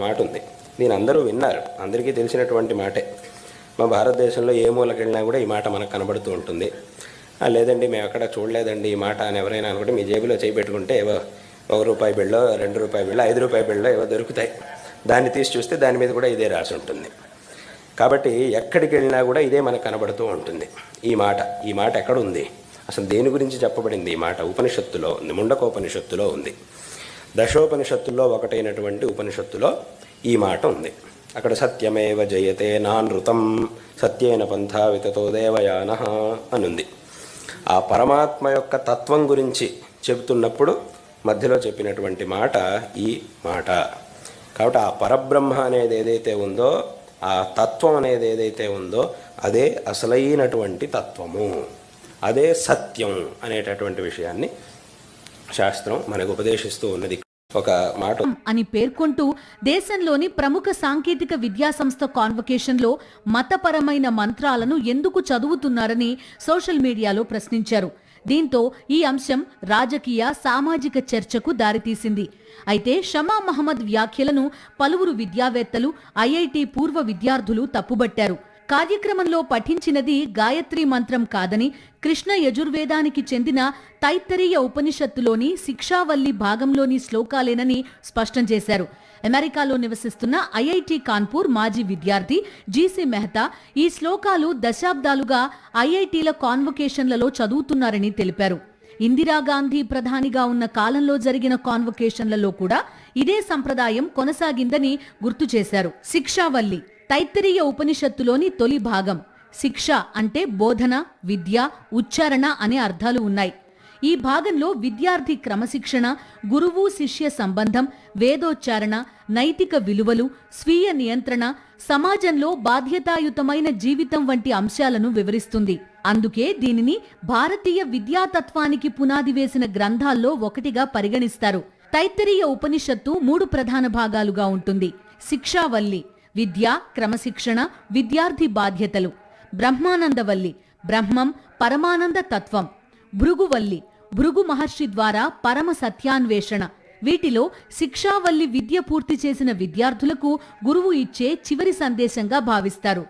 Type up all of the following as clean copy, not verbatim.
మాట ఉంది. దీని అందరూ విన్నారు, అందరికీ తెలిసినటువంటి మాటే. మా భారతదేశంలో ఏ మూలకెళ్ళినా కూడా ఈ మాట మనకు కనబడుతూ ఉంటుంది. లేదండి మేము ఎక్కడ చూడలేదండి ఈ మాట అని ఎవరైనా అనుకుంటే మీ జేబులో చేయి పెట్టుకుంటే ఏవో ₹1 బిళ్ళో, ₹2 బిళ్ళో, ₹5 బిళ్ళో ఏవో దొరుకుతాయి. దాన్ని తీసి చూస్తే దాని మీద కూడా ఇదే రాసి ఉంటుంది. కాబట్టి ఎక్కడికి వెళ్ళినా కూడా ఇదే మనకు కనబడుతూ ఉంటుంది. ఈ మాట ఎక్కడుంది, అసలు దేని గురించి చెప్పబడింది? ఈ మాట ఉపనిషత్తులో ఉంది, ముండకోపనిషత్తులో ఉంది. దశోపనిషత్తుల్లో ఒకటైనటువంటి ఉపనిషత్తులో ఈ మాట ఉంది. అక్కడ సత్యమేవ జయతే నానృతం సత్యేన పంథా వితతో దేవయాన అనుంది. ఆ పరమాత్మ యొక్క తత్వం గురించి చెబుతున్నప్పుడు మధ్యలో చెప్పినటువంటి మాట ఈ మాట. కాబట్టి ఆ పరబ్రహ్మ అనేది ఏదైతే ఉందో, ఆ తత్వం అనేది ఏదైతే ఉందో అదే అసలైనటువంటి తత్వము, అదే సత్యం అనేటటువంటి విషయాన్ని శాస్త్రం మనకు ఉపదేశిస్తూ ఉన్నది. ఒక మాట అని పేర్కొంటూ దేశంలోని ప్రముఖ సాంకేతిక విద్యా సంస్థ కాన్వకేషన్లో మతపరమైన మంత్రాలను ఎందుకు చదువుతున్నారని సోషల్ మీడియాలో ప్రశ్నించారు. దీంతో ఈ అంశం రాజకీయ, సామాజిక చర్చకు దారితీసింది. అయితే షమా మహమ్మద్ వ్యాఖ్యలను పలువురు విద్యావేత్తలు, ఐఐటి పూర్వ విద్యార్థులు తప్పుబట్టారు. కార్యక్రమంలో పఠించినది గాయత్రి మంత్రం కాదని, కృష్ణ యజుర్వేదానికి చెందిన తైత్తరీయ ఉపనిషత్తులోని శిక్షావల్లి భాగంలోని శ్లోకాలేనని స్పష్టం చేశారు. అమెరికాలో నివసిస్తున్న ఐఐటి కాన్పూర్ మాజీ విద్యార్థి జీసీ మెహతా ఈ శ్లోకాలు దశాబ్దాలుగా ఐఐటీల కాన్వకేషన్లలో చదువుతున్నారని తెలిపారు. ఇందిరాగాంధీ ప్రధానిగా ఉన్న కాలంలో జరిగిన కాన్వకేషన్లలో కూడా ఇదే సంప్రదాయం కొనసాగిందని గుర్తు చేశారు. శిక్షావల్లి తైత్తరీయ ఉపనిషత్తులోని తొలి భాగం. శిక్ష అంటే బోధన, విద్య, ఉచ్చారణ అనే అర్థాలు ఉన్నాయి. ఈ భాగంలో విద్యార్థి క్రమశిక్షణ, గురువు శిష్య సంబంధం, వేదోచ్చారణ, నైతిక విలువలు, స్వీయ నియంత్రణ, సమాజంలో బాధ్యతాయుతమైన జీవితం వంటి అంశాలను వివరిస్తుంది. అందుకే దీనిని భారతీయ విద్యాతత్వానికి పునాది వేసిన గ్రంథాల్లో ఒకటిగా పరిగణిస్తారు. తైత్తరీయ ఉపనిషత్తు 3 ప్రధాన భాగాలుగా ఉంటుంది. శిక్షావల్లి విద్య, క్రమశిక్షణ, విద్యార్థి బాధ్యతలు. బ్రహ్మానందవల్లి బ్రహ్మం, పరమానంద తత్వం. భృగువల్లి భృగు మహర్షి ద్వారా పరమ సత్యాన్వేషణ. వీటిలో శిక్షావల్లి విద్య పూర్తి చేసిన విద్యార్థులకు గురువు ఇచ్చే చివరి సందేశంగా భావిస్తారు.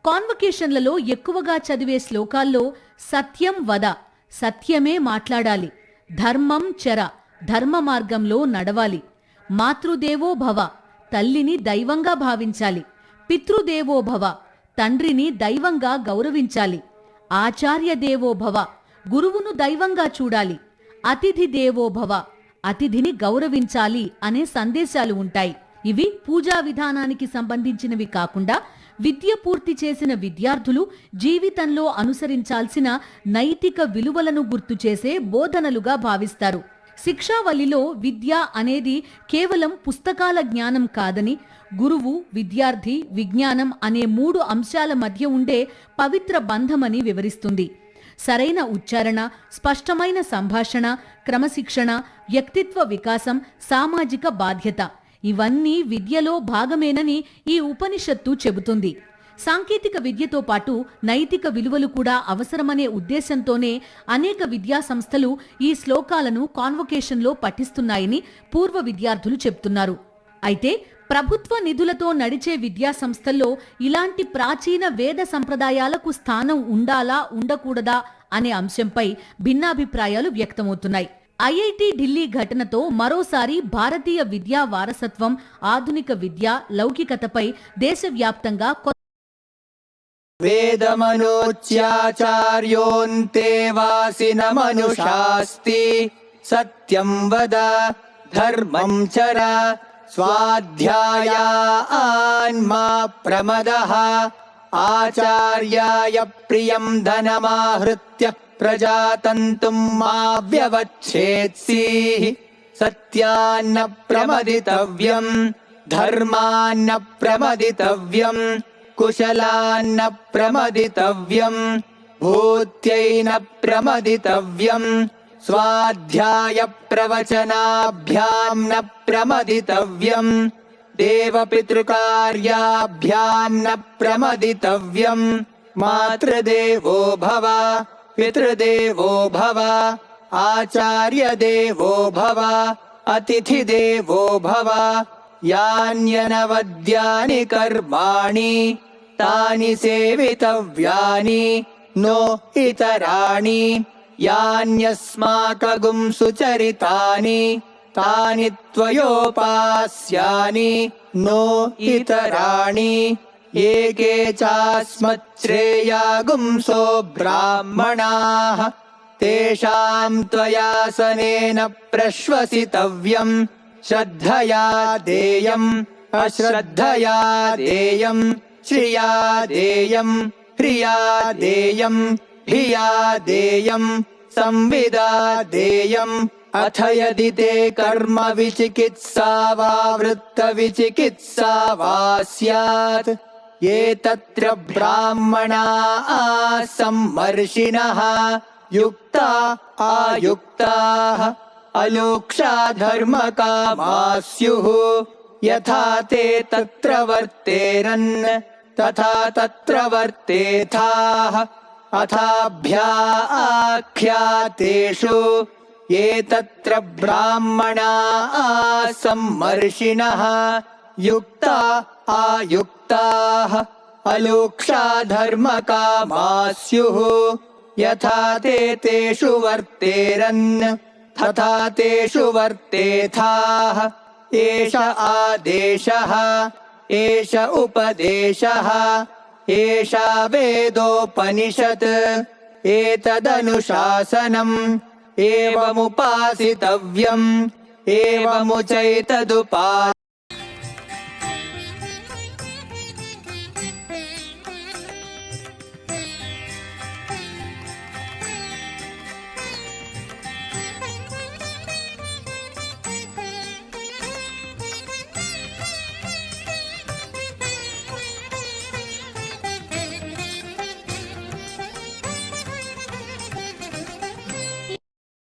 కాన్వకేషన్లలో ఎక్కువగా చదివే శ్లోకాల్లో సత్యం వద, సత్యమే మాట్లాడాలి. ధర్మం చర, ధర్మ మార్గంలో నడవాలి. మాతృదేవో భవ, తల్లిని దైవంగా భావించాలి. పితృదేవో భవ, తండ్రిని దైవంగా గౌరవించాలి. ఆచార్య దేవో భవ, గురువును దైవంగా చూడాలి. అతిథి దేవో భవ, అతిథిని గౌరవించాలి అనే సందేశాలు ఉంటాయి. ఇవి పూజా విధానానికి సంబంధించినవి కాకుండా విద్య పూర్తి చేసిన విద్యార్థులు జీవితంలో అనుసరించాల్సిన నైతిక విలువలను గుర్తు చేసే బోధనలుగా భావిస్తారు. శిక్షావల్లిలో విద్య అనేది కేవలం పుస్తకాల జ్ఞానం కాదని, గురువు, విద్యార్థి, విజ్ఞానం అనే 3 అంశాల మధ్య ఉండే పవిత్ర బంధమని వివరిస్తుంది. సరైన ఉచ్చారణ, స్పష్టమైన సంభాషణ, క్రమశిక్షణ, వ్యక్తిత్వ వికాసం, సామాజిక బాధ్యత ఇవన్నీ విద్యలో భాగమేనని ఈ ఉపనిషత్తు చెబుతుంది. సాంకేతిక విద్యతో పాటు నైతిక విలువలు కూడా అవసరమనే ఉద్దేశంతోనే అనేక విద్యా సంస్థలు ఈ శ్లోకాలను కాన్వకేషన్లో పఠిస్తున్నాయని పూర్వ విద్యార్థులు చెప్తున్నారు. అయితే ప్రభుత్వ నిధులతో నడిచే విద్యా సంస్థల్లో ఇలాంటి ప్రాచీన వేద సంప్రదాయాలకు స్థానం ఉండాలా, ఉండకూడదా అనే అంశంపై భిన్నాభిప్రాయాలు వ్యక్తమవుతున్నాయి. ఐఐటి ఢిల్లీ ఘటనతో మరోసారి భారతీయ విద్యా వారసత్వం, ఆధునిక విద్య, లౌకికతపై దేశవ్యాప్తంగా వేదమనోచ్యాచార్యోన్తే వాసిన మనుషాస్తి సత్యం వద ధర్మం చర స్వాధ్యాయాన్మా ప్రమదః ఆచార్యాయ ప్రియం ధనమాహృత్య ప్రజాతంతుం మా వ్యవచ్ఛేత్సీః సత్యాన్న ప్రమదితవ్యం ధర్మాన్న ప్రమదితవ్యం కుశలాన్న ప్రమదితవ్యం భూత్యైన ప్రమదితవ్యం స్వాధ్యాయ ప్రవచనాభ్యాం న ప్రమదితవ్యం దేవపితృకార్యాభ్యాం న ప్రమదితవ్యం మాతృదేవో భవ పితృదేవో భవ ఆచార్యదేవో భవ అతిథిదేవో భవ यान्यनवद्यानि कर्माणि तानि सेवितव्यानि नो इतराणि यान्यस्माकं सुचरितानि तानि त्वयोपास्यानि नो इतराणि एके चास्मच्छ्रेयागुंसो ब्राह्मणाः तेषां त्वयासनेन प्रश्वसितव्यम् श्रद्धया देयम् अश्रद्धया देयम् श्रिया देयम् ह्रिया देयम् धिया देयम् संविदा देयम् अथ यदि ते कर्म विचिकित्सा वा वृत्तविचिकित्सा वा स्यात् ये तत्र ब्राह्मणा सम्मर्षिणः युक्ता आयुक्ताः अलोक्षा धर्मकामा स्युः यथा ते तत्र वर्तेरन् तथा तत्र वर्तेथाः अथाभ्याख्यातेषु ये तत्र ब्राह्मणा सम्मर्षिणः युक्ता आयुक्ताः अलोक्षा धर्मकामा स्युः यथा ते तेषु वर्तेरन् तथा तेषु वर्तेथाः एष आदेशः एष उपदेशः एषा वेदोपनिषत् एतदनुशासनम् एवमुपासितव्यम् एवमुचैतदुपा